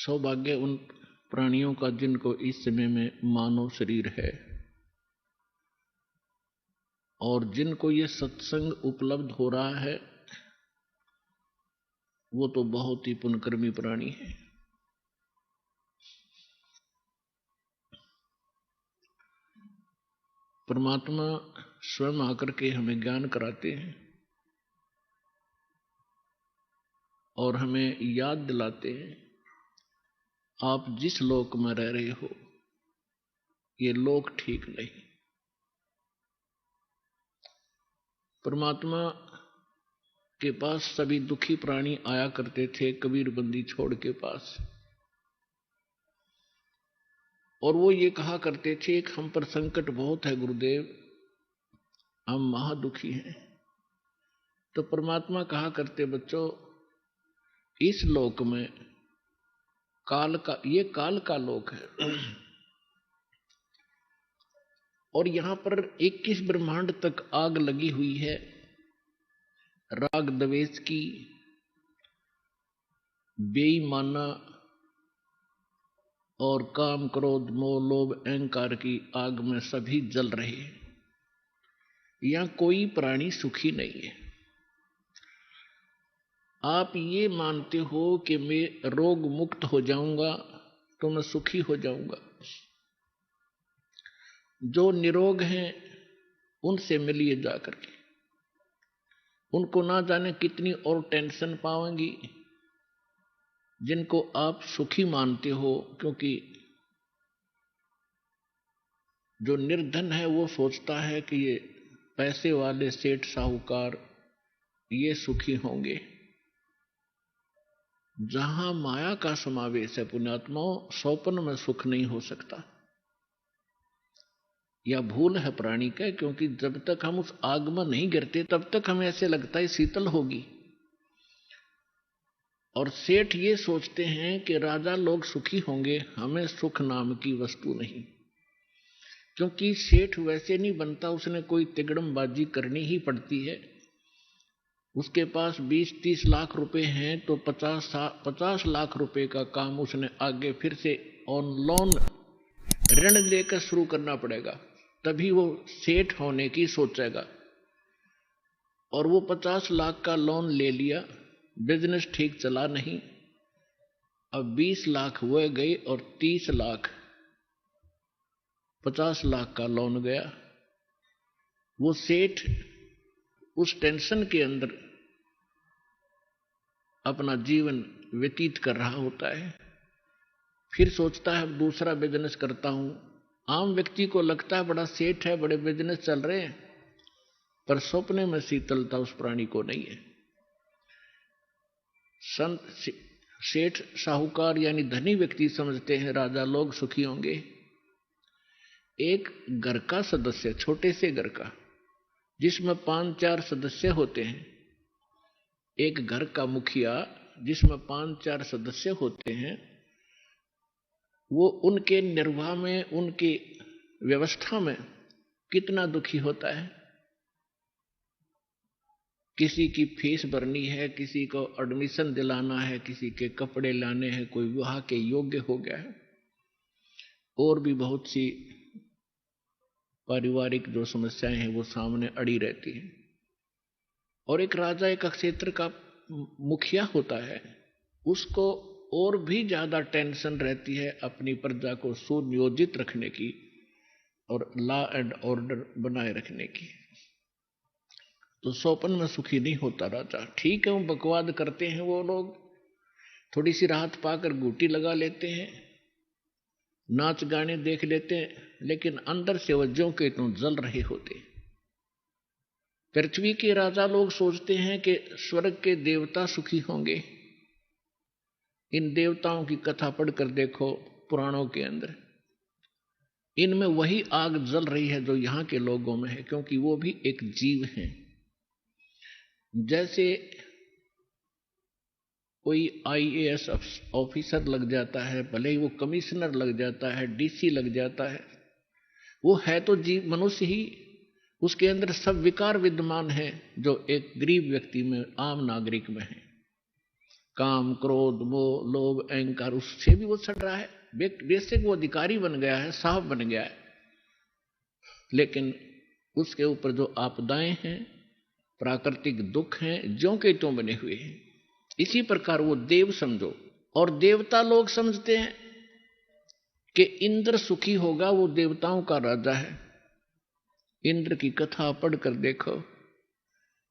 सौभाग्य उन प्राणियों का जिनको इस समय में मानव शरीर है और जिनको ये सत्संग उपलब्ध हो रहा है, वो तो बहुत ही पुण्यकर्मी प्राणी है। परमात्मा स्वयं आकर के हमें ज्ञान कराते हैं और हमें याद दिलाते हैं, आप जिस लोक में रह रहे हो ये लोक ठीक नहीं। परमात्मा के पास सभी दुखी प्राणी आया करते थे कबीर बंदी छोड़ के पास, और वो ये कहा करते थे कि हम पर संकट बहुत है गुरुदेव, हम महादुखी हैं। तो परमात्मा कहा करते, बच्चों इस लोक में काल का लोक है और यहां पर 21 ब्रह्मांड तक आग लगी हुई है, राग द्वेष की, बेईमाना और काम क्रोध मोह लोभ अहंकार की आग में सभी जल रहे हैं। यहां कोई प्राणी सुखी नहीं है। आप ये मानते हो कि मैं रोग मुक्त हो जाऊंगा तो मैं सुखी हो जाऊंगा। जो निरोग हैं उनसे मिलिए जाकर के, उनको ना जाने कितनी और टेंशन पाएंगी जिनको आप सुखी मानते हो, क्योंकि जो निर्धन है वो सोचता है कि ये पैसे वाले सेठ साहूकार ये सुखी होंगे। जहां माया का समावेश है पुण्यात्माओं, स्वप्न में सुख नहीं हो सकता। यह भूल है प्राणी का, क्योंकि जब तक हम उस आग में नहीं गिरते तब तक हमें ऐसे लगता है शीतल होगी। और सेठ ये सोचते हैं कि राजा लोग सुखी होंगे, हमें सुख नाम की वस्तु नहीं। क्योंकि सेठ वैसे नहीं बनता, उसने कोई तिगड़मबाजी करनी ही पड़ती है। उसके पास 20-30 लाख रुपए हैं तो 50 लाख रुपए का काम उसने आगे फिर से ऑन लोन ऋण लेकर शुरू करना पड़ेगा, तभी वो सेठ होने की सोचेगा। और वो 50 लाख का लोन ले लिया, बिजनेस ठीक चला नहीं, अब 20 लाख वो गए और 30 लाख 50 लाख का लोन गया। वो सेठ उस टेंशन के अंदर अपना जीवन व्यतीत कर रहा होता है। फिर सोचता है दूसरा बिजनेस करता हूं। आम व्यक्ति को लगता है बड़ा सेठ है, बड़े बिजनेस चल रहे हैं, पर सपने में शीतलता उस प्राणी को नहीं है। संत सेठ साहूकार यानी धनी व्यक्ति समझते हैं राजा लोग सुखी होंगे। एक घर का सदस्य, छोटे से घर का जिसमें 5-4 सदस्य होते हैं, एक घर का मुखिया जिसमें 5-4 सदस्य होते हैं, वो उनके निर्वाह में, उनकी व्यवस्था में कितना दुखी होता है। किसी की फीस भरनी है, किसी को एडमिशन दिलाना है, किसी के कपड़े लाने हैं, कोई विवाह के योग्य हो गया है, और भी बहुत सी पारिवारिक जो समस्याएं हैं वो सामने अड़ी रहती हैं। और एक राजा एक क्षेत्र का मुखिया होता है, उसको और भी ज्यादा टेंशन रहती है अपनी प्रजा को सुनियोजित रखने की और लॉ एंड ऑर्डर बनाए रखने की। तो स्वप्न में सुखी नहीं होता राजा। ठीक है, वो बकवाद करते हैं, वो लोग थोड़ी सी राहत पाकर घूटी लगा लेते हैं, नाच गाने देख लेते हैं, लेकिन अंदर से वज्जों के तो जल रहे होते। पृथ्वी के राजा लोग सोचते हैं कि स्वर्ग के देवता सुखी होंगे। इन देवताओं की कथा पढ़कर देखो पुराणों के अंदर, इनमें वही आग जल रही है जो यहां के लोगों में है, क्योंकि वो भी एक जीव हैं। जैसे कोई IAS ऑफिसर लग जाता है, भले ही वो कमिश्नर लग जाता है, DC लग जाता है, वो है तो जीव मनुष्य ही, उसके अंदर सब विकार विद्यमान है जो एक गरीब व्यक्ति में, आम नागरिक में है। काम, क्रोध, मोह, लोभ, अहंकार, उससे भी वो सड़ रहा है। बेशक वो अधिकारी बन गया है, साहब बन गया है, लेकिन उसके ऊपर जो आपदाएं हैं, प्राकृतिक दुख हैं, ज्यों के त्यों बने हुए हैं। इसी प्रकार वो देव समझो, और देवता लोग समझते हैं कि इंद्र सुखी होगा, वो देवताओं का राजा है। इंद्र की कथा पढ़कर देखो,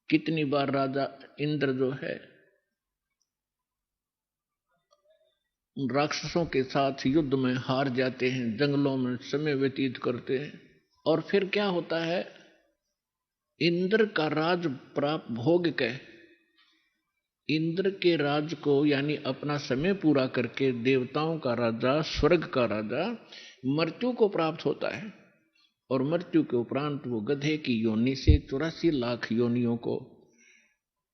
कितनी बार राजा इंद्र जो है राक्षसों के साथ युद्ध में हार जाते हैं, जंगलों में समय व्यतीत करते हैं, और फिर क्या होता है, इंद्र का राज प्राप्त भोग के, इंद्र के राज को यानी अपना समय पूरा करके देवताओं का राजा, स्वर्ग का राजा मृत्यु को प्राप्त होता है, और मृत्यु के उपरांत वो गधे की योनि से 84 लाख योनियों को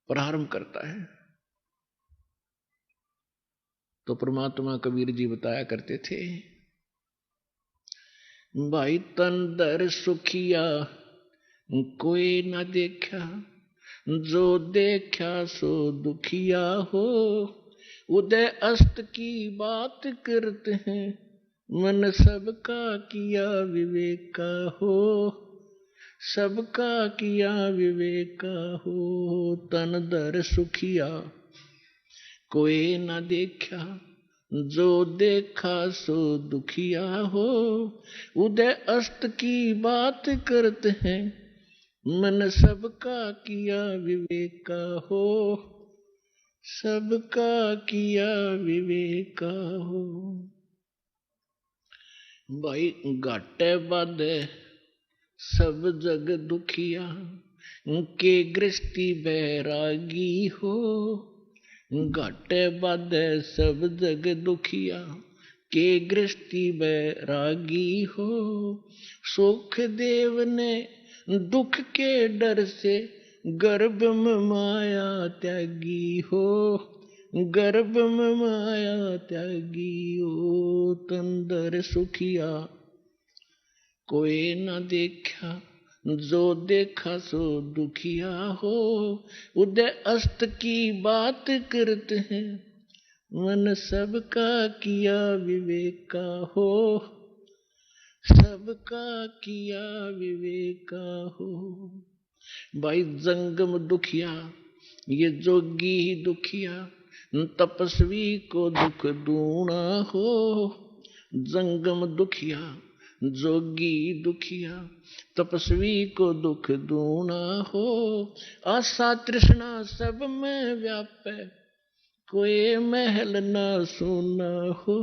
प्रारंभ करता है। तो परमात्मा कबीर जी बताया करते थे, भाई तन दर सुखिया कोई न देखा, जो देखा सो दुखिया हो, उदय अस्त की बात करते हैं, मन सबका किया विवेका हो, सबका किया विवेका हो। तन दर सुखिया कोई न देखा, जो देखा सो दुखिया हो, उदय अस्त की बात करते हैं, मन सबका किया विवेका हो, सबका किया विवेका हो। भाई घाटे बाधे सब जग दुखिया, के गृहस्थी बैरागी हो, घाटे बाधे सब जग दुखिया, के गृहस्थी बैरागी हो, सुख देव ने दुख के डर से गर्भ में माया त्यागी हो, गर्भ में माया त्यागी हो। तंदर सुखिया कोई न देखा, जो देखा सो दुखिया हो, उदय अस्त की बात करते हैं, मन सबका किया विवेका हो, सबका किया विवेका हो। भाई जंगम दुखिया, ये जोगी ही दुखिया, तपस्वी को दुख दूना हो, जंगम दुखिया, जोगी दुखिया, तपस्वी को दुख दूना हो, आशा तृष्णा सब में व्यापे, कोई महल ना सुना हो,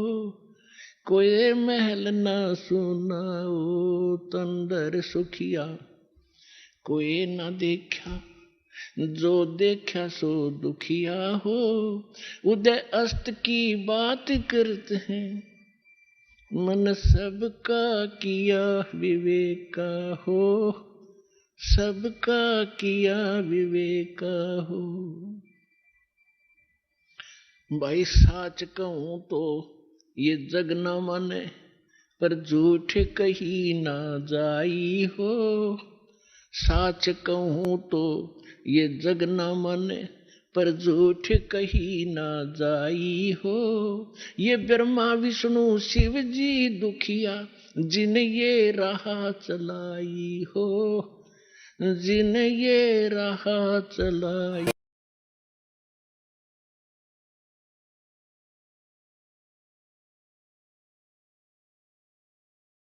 कोई महल ना सुना हो। तंदर सुखिया कोई ना देखा, जो देखा सो दुखिया हो, उदय अस्त की बात करते हैं, मन सबका किया विवेका हो, सबका किया विवेका हो। भाई साच कहूं तो ये जग न माने, पर झूठ कही ना जाई हो, साच कहूं तो ये जग न माने, पर झूठ कही ना जाई हो, ये ब्रह्मा विष्णु शिव जी दुखिया, जिन ये राह चलाई हो, जिन ये राह चलाई।